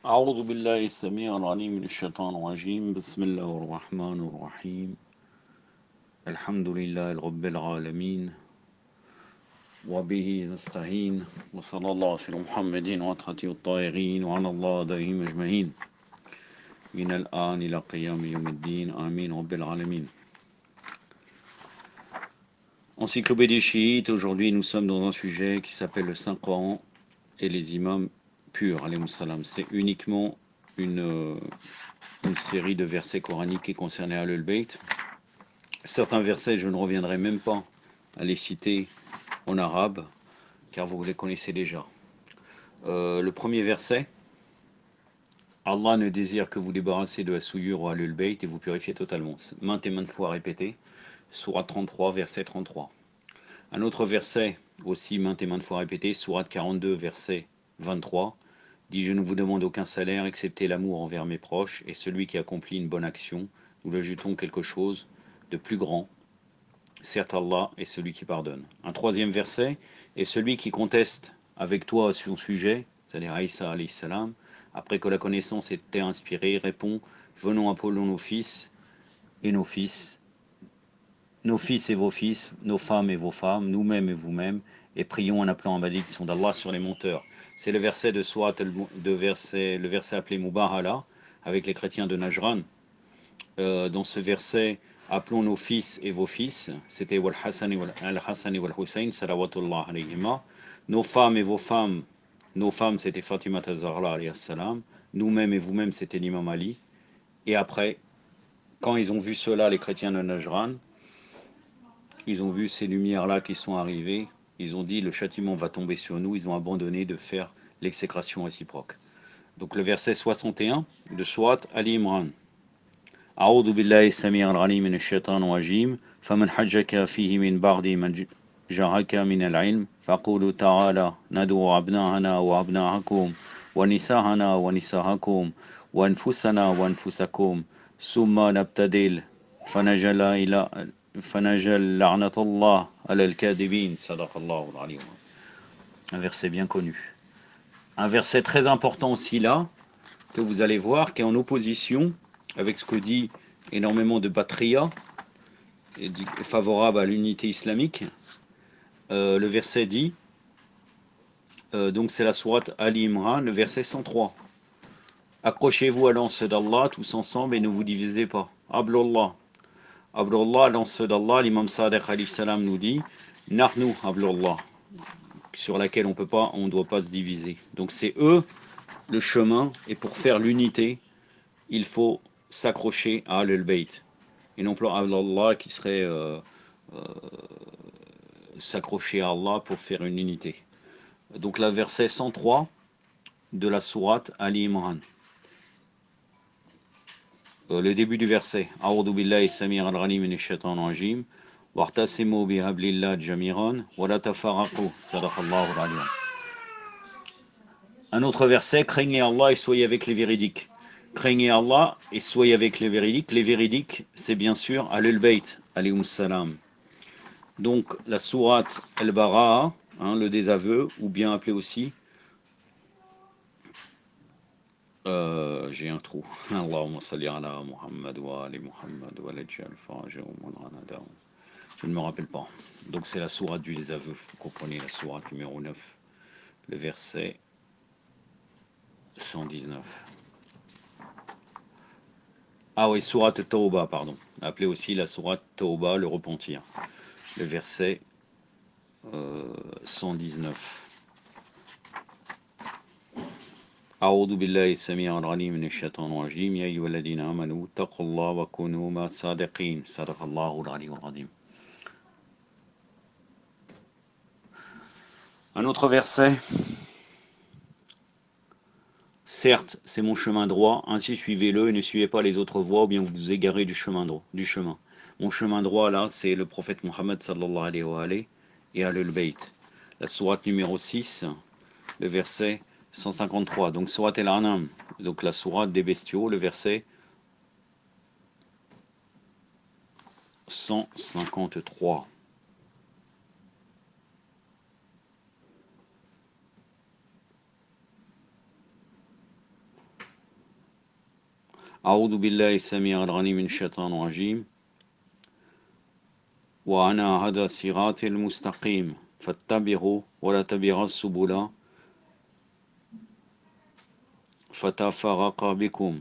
أعوذ بالله السميع العليم من الشيطان الرجيم بسم الله الرحمن الرحيم الحمد لله رب العالمين وبه نستعين وصلى الله على سيدنا محمد وعلى الطاهرين وعلى الله دائهم أجمعين من الآن إلى قيام يوم الدين آمين رب العالمين. Encyclopédie chiite, aujourd'hui nous sommes dans un sujet qui s'appelle le Saint-Coran et les imams purs, alayhi salam. C'est uniquement une série de versets coraniques qui concernait Ahlul Bayt. Certains versets, je ne reviendrai même pas à les citer en arabe, car vous les connaissez déjà. Le premier verset, Allah ne désire que vous débarrasser de la souillure ou Ahlul Bayt et vous purifier totalement. Maintes et maintes fois répété, sourate 33, verset 33. Un autre verset, aussi maintes et maintes fois répété, sourate 42, verset 23, dit « Je ne vous demande aucun salaire, excepté l'amour envers mes proches, et celui qui accomplit une bonne action, nous lui ajoutons quelque chose de plus grand. Certes, Allah est celui qui pardonne. » Un troisième verset, « Et celui qui conteste avec toi sur son sujet, c'est-à-dire Aïssa alayhi salam, après que la connaissance ait été inspirée, répond, venons appelons nos fils et nos fils et vos fils, nos femmes et vos femmes, nous-mêmes et vous-mêmes, et prions en appelant en malédiction d'Allah sur les monteurs. » C'est le verset de Surat, le verset appelé Mubahala, avec les chrétiens de Najran. Dans ce verset, appelons nos fils et vos fils, c'était Al-Hassan et Al-Hussein, salawatullah alayhima. Nos femmes et vos femmes, nos femmes c'était Fatima Tazahra alayhi salam, nous-mêmes et vous-mêmes c'était l'imam Ali. Et après, quand ils ont vu cela, les chrétiens de Najran, ils ont vu ces lumières-là qui sont arrivées, ils ont dit le châtiment va tomber sur nous, ils ont abandonné de faire l'exécration réciproque. Donc le verset 61 de Surat Ali Imran. أعوذ بالله السميع العليم من الشيطان الرجيم فمن حجك فيه من بعد من جاءك من العلم فقولوا تعالى ندعو أبناءنا وأبناءكم ونساءنا ونساءكم وأنفسنا وأنفسكم ثم نبتدل فنجل لعنة الله على الكاذبين صدق الله العليم. Un verset bien connu. Un verset très important aussi là, que vous allez voir, qui est en opposition avec ce que dit énormément de Batria, favorable à l'unité islamique. Le verset dit, donc c'est la sourate Ali Imran, le verset 103. Accrochez-vous à l'anse d'Allah tous ensemble et ne vous divisez pas. Ablullah. Ablullah, l'anse d'Allah, l'imam Sadiq alayhi salam nous dit, Nahnu Ablullah, sur laquelle on ne doit pas se diviser. Donc c'est eux le chemin, et pour faire l'unité, il faut s'accrocher à Ahlul Bayt. Et non plus à Allah qui serait s'accrocher à Allah pour faire une unité. Donc la verset 103 de la sourate Ali Imran. Le début du verset. A'udhu billahi samir al-ghanim min ash-shaytan rajim. Wa'tasimu bihablillah jamiran wa la tafarraqu. Sadaqallahu al-alim. Un autre verset, craignez Allah et soyez avec les véridiques. Craignez Allah et soyez avec les véridiques. Les véridiques, c'est bien sûr Ahlul Bayt, alayhum salam. Donc la sourate Al-Bara'a, le désaveu, ou bien appelé aussi, j'ai un trou. Allahumma salli ala Muhammad wa ali Muhammad wa lajjal fajr wa manada. Je ne me rappelle pas. Donc c'est la sourate du désaveu. Vous comprenez, la sourate numéro 9, le verset 119. Ah oui, sourate Tawba, pardon. Appelée aussi la sourate Tawba, le repentir. Le verset 119. أعوذ بالله السميع العليم من الشيطان الرجيم يا أيها الذين آمنوا اتقوا الله وكونوا مع الصادقين صدق الله العلي العظيم. Un autre verset. Certes, c'est mon chemin droit, ainsi suivez-le et ne suivez pas les autres voies ou bien vous vous égarez du chemin droit. Mon chemin droit là, c'est le prophète Mohammed sallallahu alayhi wa alayhi et Ahlul Bayt. La sourate numéro 6, le verset 153. Donc sourate Al-An'am, donc la sourate des bestiaux, le verset 153. أعوذ بالله السميع العليم من الشيطان الرجيم وأنا هذا الصراط المستقيم فاتبعوا ولا تبعوا السبل فتفرق بكم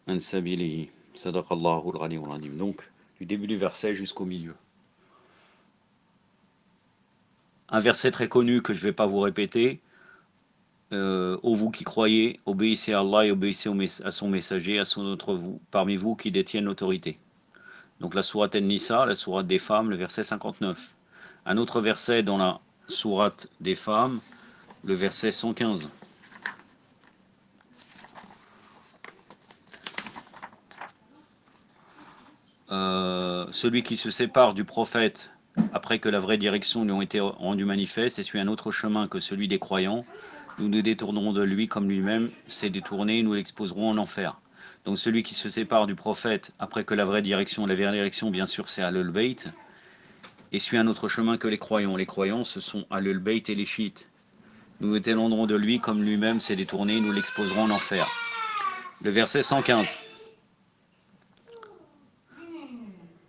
عن سبيله صدق الله العلي العظيم. Donc, du début du verset jusqu'au milieu. Un verset très connu que je ne vais pas vous répéter. Ô vous qui croyez, obéissez à Allah et obéissez à son messager, à son autre vous, parmi vous qui détiennent l'autorité. Donc la sourate An-Nisa, la sourate des femmes, le verset 59. Un autre verset dans la sourate des femmes, le verset 115. Celui qui se sépare du prophète après que la vraie direction lui ont été rendue manifeste et suit un autre chemin que celui des croyants, nous nous détournerons de lui comme lui-même s'est détourné, nous l'exposerons en enfer. Donc celui qui se sépare du prophète après que la vraie direction bien sûr c'est Ahlul Bayt, et suit un autre chemin que les croyants. Les croyants ce sont Ahlul Bayt et les chiites. Nous nous détournerons de lui comme lui-même s'est détourné, nous l'exposerons en enfer. Le verset 115.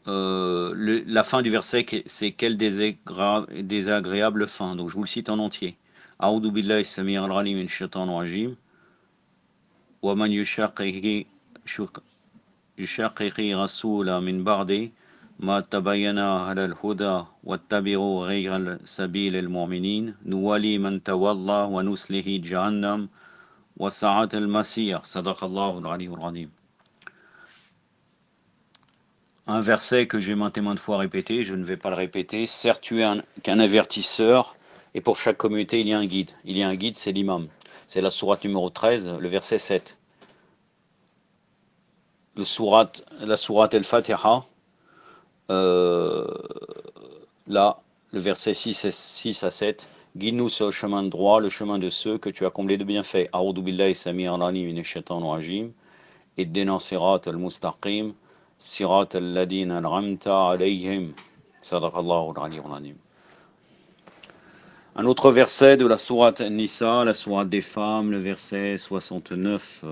La fin du verset, c'est quelle désagréable fin. Donc je vous le cite en entier. A'udhu billahi as-sami' al-'alim min ash-shaytanir rajim. Wa man yushaqiqi rasula min ba'di ma tabayyana 'ala al-huda wattabi'u ghayra sabil al-mu'minin nuwali man tawalla wa nuslihi jahannam wa sa'at al-masir. Sadaqallahu al-'aliyyul 'azim. Un verset que j'ai maintes et maintes fois répété, je ne vais pas le répéter. Certes, tu es qu'un avertisseur, et pour chaque communauté, il y a un guide. Il y a un guide, c'est l'imam. C'est la sourate numéro 13, le verset 7. La sourate Al-Fatiha, là, le verset 6 à 7. Guide-nous sur le chemin de droit, le chemin de ceux que tu as comblés de bienfaits. A'udhu billahi sami'ir alim minash shaitanir rajim. Ihdina sirat al-mustaqim. Sirat al-ladina an'amta alayhim. Sadaqallahu al-'aliyyul 'azim. Un autre verset de la sourate An-Nisa, la sourate des femmes, le verset 69.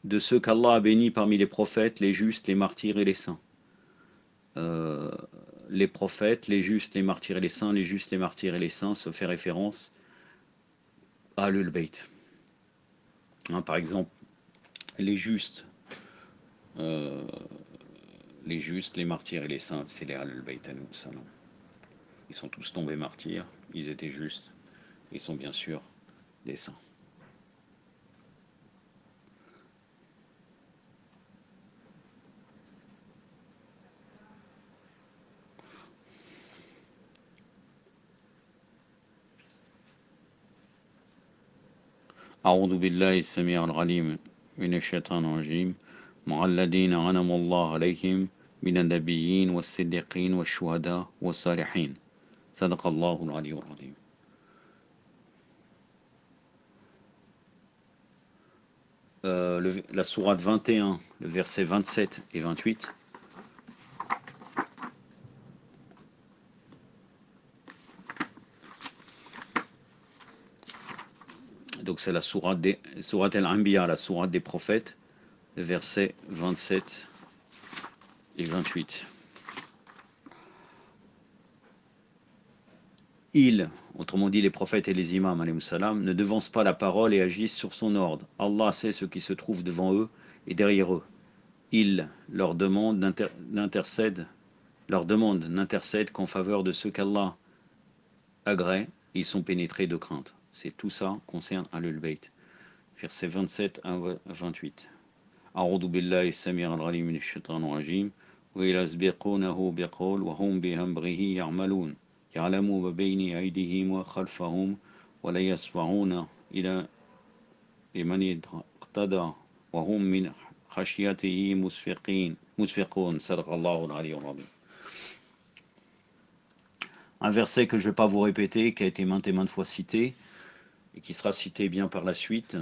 De ceux qu'Allah a bénis parmi les prophètes, les justes, les martyrs et les saints. Les prophètes, les justes, les martyrs et les saints, les justes, les martyrs et les saints, se fait référence à Ahlul Bayt. Hein, par exemple, les justes, les martyrs et les saints, c'est les Ahlul Bayt alayhim salam. Ils sont tous tombés martyrs, ils étaient justes, ils sont bien sûr des saints. أعوذ بالله السميع العليم من الشيطان الرجيم مع الذين أنعم الله عليهم من النبيين والصديقين والشهداء والصالحين صدق الله العلي العظيم. La sourate 21, le verset 27 et 28. Donc c'est la sourate Al-Anbiya, la sourate des prophètes, le verset 27 et 28. Ils, autrement dit les prophètes et les imams, alayhim salam, ne devancent pas la parole et agissent sur son ordre. Allah sait ce qui se trouve devant eux et derrière eux. Ils leur demandent n'intercèdent qu'en faveur de ceux qu'Allah agrée, ils sont pénétrés de crainte. C'est tout ça concerne Ahlul Bayt. Versets 27 à 28. A'udhu billahi as-sami'ir al-'alim minash shaitanir rajim wa yasbiqunahu biqawl wa hum bi amrihi ya'malun ya'lamu ma bayna aydihim wa khalfahum wa la yasfa'una ila liman iqtada wa hum min khashyatihi musfiqun. Sadaqallahu al-'aliyyul 'azim. Un verset que je ne vais pas vous répéter, qui a été maintes et maintes fois cité, et qui sera cité bien par la suite.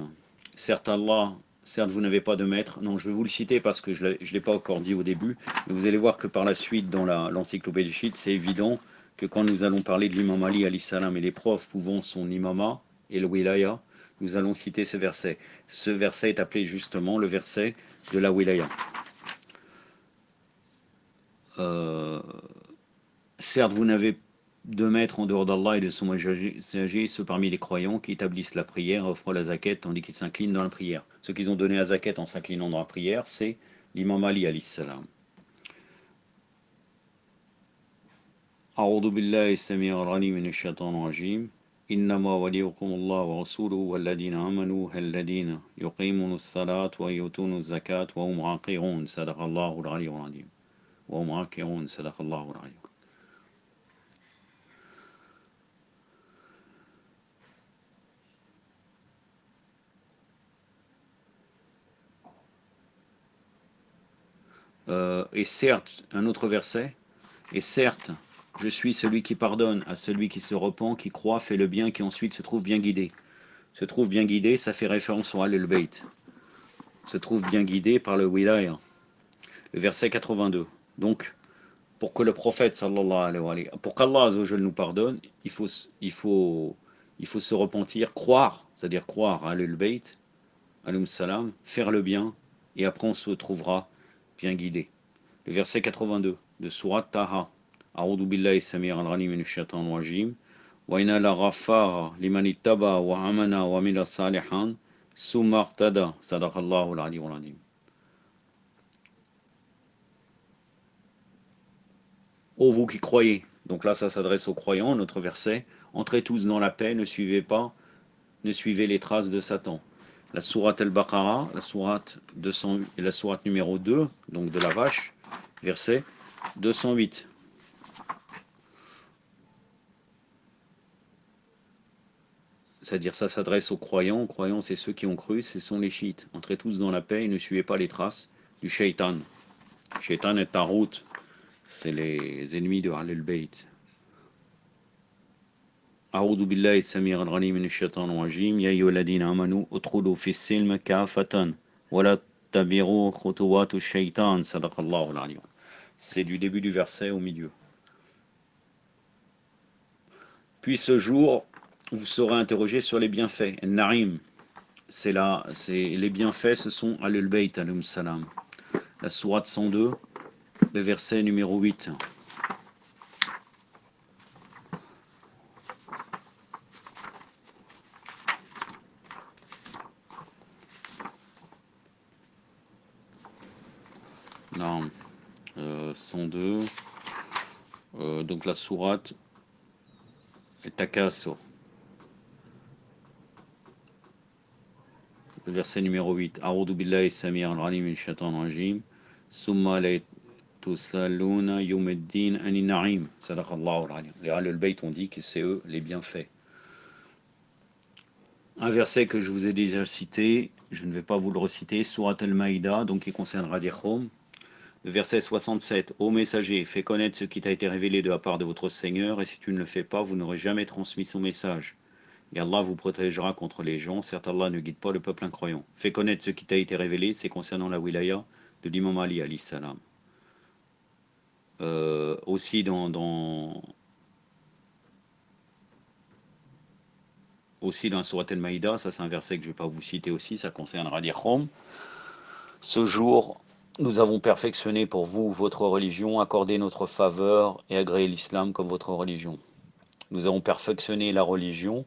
Certes, vous n'avez pas de maître. Non, je vais vous le citer parce que je ne l'ai pas encore dit au début. Mais vous allez voir que par la suite, dans l'encyclopédie chiite, c'est évident que quand nous allons parler de l'imam Ali alayhi salam et les preuves pouvant son imama et le wilaya, nous allons citer ce verset. Ce verset est appelé justement le verset de la wilaya. Certes, vous n'avez de maître en dehors d'Allah et de son messager, ceux parmi les croyants qui établissent la prière, offrent la zakat tandis qu'ils s'inclinent dans la prière. Ceux qu'ils ont donné la zakat en s'inclinant dans la prière, c'est l'imam Ali alayhi salam. أعوذ بالله السميع العليم من الشيطان الرجيم إنما وليكم الله ورسوله والذين آمنوا الذين يقيمون الصلاة ويؤتون الزكاة وهم راكعون صدق الله العلي العظيم وهم راكعون صدق الله العلي. Et certes, un autre verset, et certes, je suis celui qui pardonne à celui qui se repent, qui croit, fait le bien, qui ensuite se trouve bien guidé. Se trouve bien guidé, ça fait référence au Al-Bayt. Se trouve bien guidé par le Wilaya. Le verset 82. Donc, pour que le prophète, sallallahu alayhi wa sallam, pour qu'Allah nous pardonne, il faut se repentir, croire, c'est-à-dire croire à Al-Bayt, alayhi salam, faire le bien, et après on se trouvera bien guidé. Le verset 82 de Sourate Taha. A'udhu billahi samir al-alim minash shaitanir rajim. Wa inna la ghaffara liman ittaba wa amana wa amila salihan summa ihtada. Sadaqallahu al-aliyyul azim. Ô vous qui croyez, donc là ça s'adresse aux croyants, notre verset, entrez tous dans la paix, ne suivez les traces de Satan. La sourate al-Baqarah, la sourate 200 et la sourate numéro 2, donc de la vache, verset 208. C'est-à-dire ça s'adresse aux croyants. Aux croyants, c'est ceux qui ont cru, ce sont les chiites. Entrez tous dans la paix et ne suivez pas les traces du shaitan. Shaitan est Tarout, c'est les ennemis de Ahlul Bayt. أعوذ بالله السميع العليم من الشيطان الرجيم يا أيها الذين آمنوا ادخلوا في السلم كافة ولا تتبعوا خطوات الشيطان صدق الله العلي. C'est du début du verset au milieu. Puis ce jour, vous serez interrogé sur les bienfaits. Narim, c'est les bienfaits, ce sont Ahlul Bayt alayhim salam. La sourate 102, le verset numéro 8. Non, 102. Donc la sourate Takasur. Le verset numéro 8. A'udhu billahi samir al-alim min shaitan rajim. Summa la tusalluna yawmiddin anin na'im. Sadaqallahu al-alim. Les Ahlul Bayt ont dit que c'est eux les bienfaits. Un verset que je vous ai déjà cité, je ne vais pas vous le reciter, Surat al-Maïda, donc qui concerne Radikhom. Le verset 67. Ô messager, fais connaître ce qui t'a été révélé de la part de votre Seigneur, et si tu ne le fais pas, vous n'aurez jamais transmis son message. Et Allah vous protégera contre les gens. Certes, Allah ne guide pas le peuple incroyant. Fais connaître ce qui t'a été révélé, c'est concernant la wilaya de l'imam Ali alayhi salam. Aussi dans Surat al-Maïda, ça c'est un verset que je ne vais pas vous citer aussi, ça concerne Radikhom. Ce jour, nous avons perfectionné pour vous votre religion, accordé notre faveur et agréé l'islam comme votre religion. Nous avons perfectionné la religion,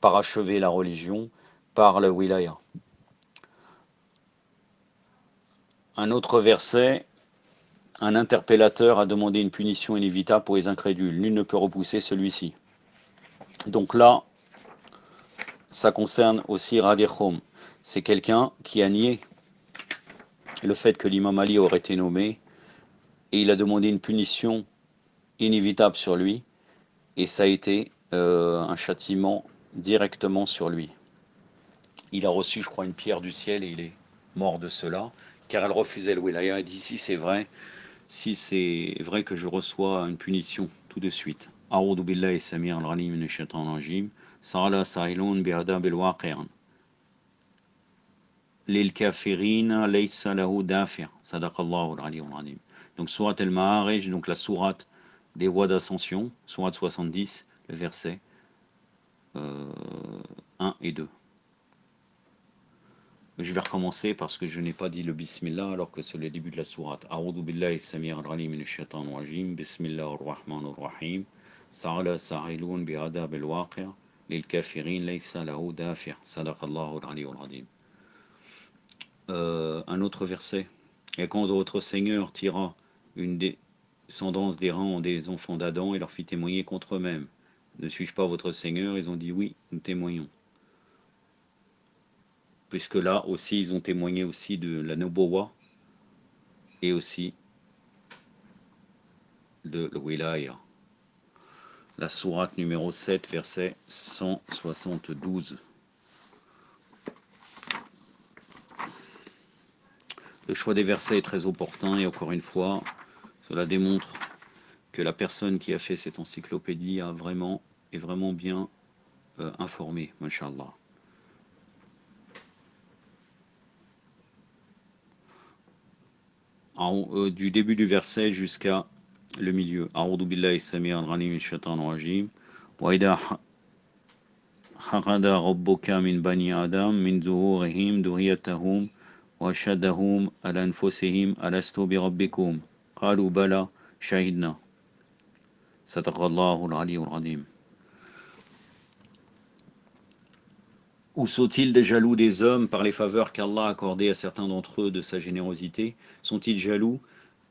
parachevé la religion par le wilaya. Un autre verset, un interpellateur a demandé une punition inévitable pour les incrédules. Nul ne peut repousser celui-ci. Donc là, ça concerne aussi Radikhom. C'est quelqu'un qui a nié le fait que l'imam Ali aurait été nommé et il a demandé une punition inévitable sur lui et ça a été un châtiment directement sur lui. Il a reçu, je crois, une pierre du ciel et il est mort de cela car elle refusait le wilaya. Il dit si c'est vrai que je reçois une punition tout de suite. A'udhu billahi samir al-alim minash shaitanir rajim. Sa'ala sa'ilun bi'adab al-waqi'an. Lil kafirina laysa lahu dafi'. Sadaqallahu al-aliyyul azim. Donc sourate al-Ma'arij, donc la sourate des voies d'ascension, sourate 70, le verset 1 et 2. Je vais recommencer parce que je n'ai pas dit le bismillah alors que c'est le début de la sourate. A'udhu billahi samir al-alim minash shaitanir rajim. Bismillahir rahmanir rahim. Sa'ala sa'ilun bi'adab al-waqi' lil kafirin laysa lahu dafi'. Sadaqallahu al-aliyyul azim. Un autre verset. Et quand votre Seigneur tira une descendance des rangs des enfants d'Adam et leur fit témoigner contre eux-mêmes. Ne suis-je pas votre Seigneur? Ils ont dit oui, nous témoignons. Puisque là aussi, ils ont témoigné aussi de la Nubuwwa et aussi de la Wilaya. La sourate numéro 7, verset 172. Le choix des versets est très opportun et encore une fois, cela démontre que la personne qui a fait cette encyclopédie est vraiment bien informée, Masha'Allah. Du début du verset jusqu'à le milieu. A'udhu billahi samir al-alim minash shaitanir rajim. Wa idha haqada rabbuka min bani adam min zuhurihim dhurriyyatahum wa shadahum ala anfusihim alastu bi rabbikum qalu bala shahidna. Sadaqallahu al-aliyyul azim. Ou sont-ils des jaloux des hommes par les faveurs qu'Allah a accordées à certains d'entre eux de sa générosité? Sont-ils jaloux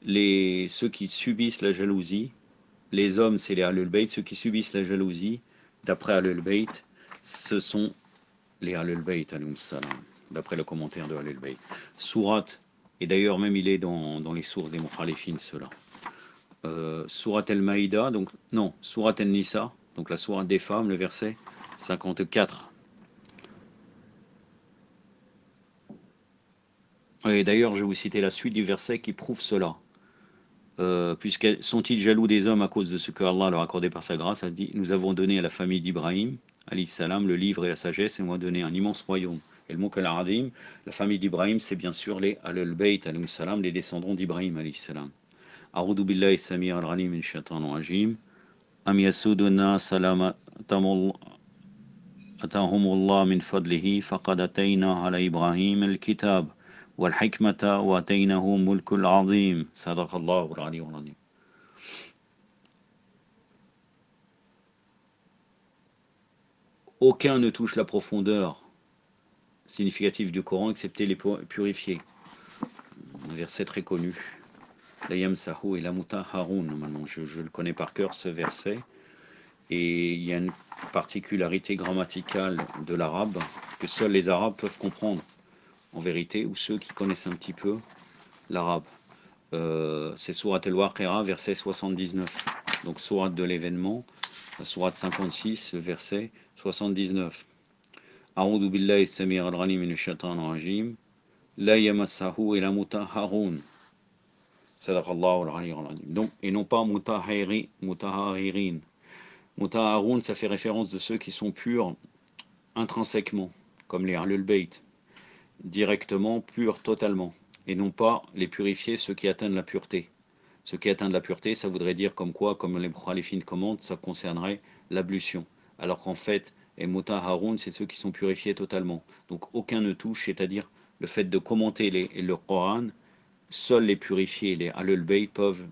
ceux qui subissent la jalousie? Les hommes, c'est les Ahlul Bayt. Ceux qui subissent la jalousie, d'après Ahlul Bayt, ce sont les Ahlul Bayt, d'après le commentaire de Ahlul Bayt. Sourate, et d'ailleurs même il est dans les sources des Mukhalifin, cela. Sourate al-Maïda, donc non, Sourate al-Nisa, donc la sourate des femmes, le verset 54. Et d'ailleurs, je vais vous citer la suite du verset qui prouve cela. Puisque sont-ils jaloux des hommes à cause de ce que Allah leur a accordé par sa grâce? Elle dit, nous avons donné à la famille d'Ibrahim, alayhi salam, le livre et la sagesse, et nous avons donné un immense royaume. Et le mot al-Adim, la famille d'Ibrahim, c'est bien sûr les Ahlul Bayt, alayhi salam, les descendants d'Ibrahim, alayhi salam. A'udhu billahi samir al-alim min shaitanir rajim. Am yasuduna salamatamullah atahumullah min fadlihi faqad atayna ala Ibrahim al-kitab. والحكمة وآتيناه ملك العظيم صدق الله العلي العظيم. Aucun ne touche la profondeur significative du Coran excepté les purifiés. Un verset très connu. La yamsahu et la mutahharun. Normalement, je le connais par cœur ce verset. Et il y a une particularité grammaticale de l'arabe que seuls les Arabes peuvent comprendre. En vérité, ou ceux qui connaissent un petit peu l'arabe. C'est Sourate al-Waqi'a, verset 79. Donc Sourate de l'événement, Sourate 56, verset 79. A'udhu billahi samir al-alim minash shaitanir rajim. La yamassahu illa mutahharun. Sadaqallahu al-aliyyul azim. Donc, et non pas mutahharirin. Mutahharun, ça fait référence de ceux qui sont purs intrinsèquement, comme les Ahlul Bayt. Directement, purs totalement, et non pas les purifier, ceux qui atteignent la pureté. Ceux qui atteignent la pureté, ça voudrait dire comme quoi, comme les Mukhalifin commentent, ça concernerait l'ablution. Alors qu'en fait, et Mutahharun, c'est ceux qui sont purifiés totalement. Donc aucun ne touche, c'est-à-dire le fait de commenter le Coran, seuls les purifiés, les Ahlul Bayt peuvent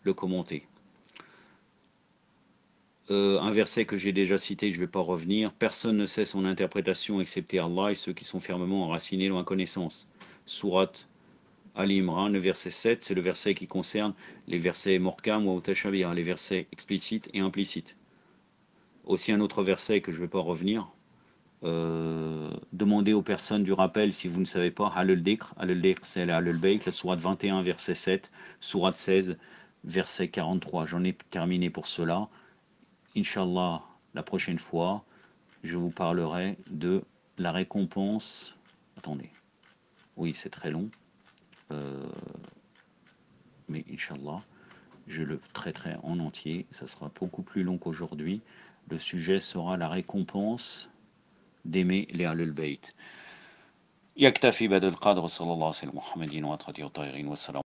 le commenter. Un verset que j'ai déjà cité, je ne vais pas revenir. Personne ne sait son interprétation excepté Allah et ceux qui sont fermement enracinés dans la connaissance. Sourate Ali Imran, le verset 7, c'est le verset qui concerne les versets Morkam ou Tashabir, les versets explicites et implicites. Aussi un autre verset que je ne vais pas revenir. Demandez aux personnes du rappel si vous ne savez pas. Ahlul Dhikr, c'est l'Ahlul Bayt, la sourate 21, verset 7, sourate 16, verset 43. J'en ai terminé pour cela. Inch'Allah, la prochaine fois, je vous parlerai de la récompense. Attendez, oui, c'est très long, mais Inch'Allah, je le traiterai en entier. Ça sera beaucoup plus long qu'aujourd'hui. Le sujet sera la récompense d'aimer les Ahlul Bayt. Yaktafi badal qadr sallallahu alayhi wa sallam Muhammadin wa atrati wa tahirin wa salam.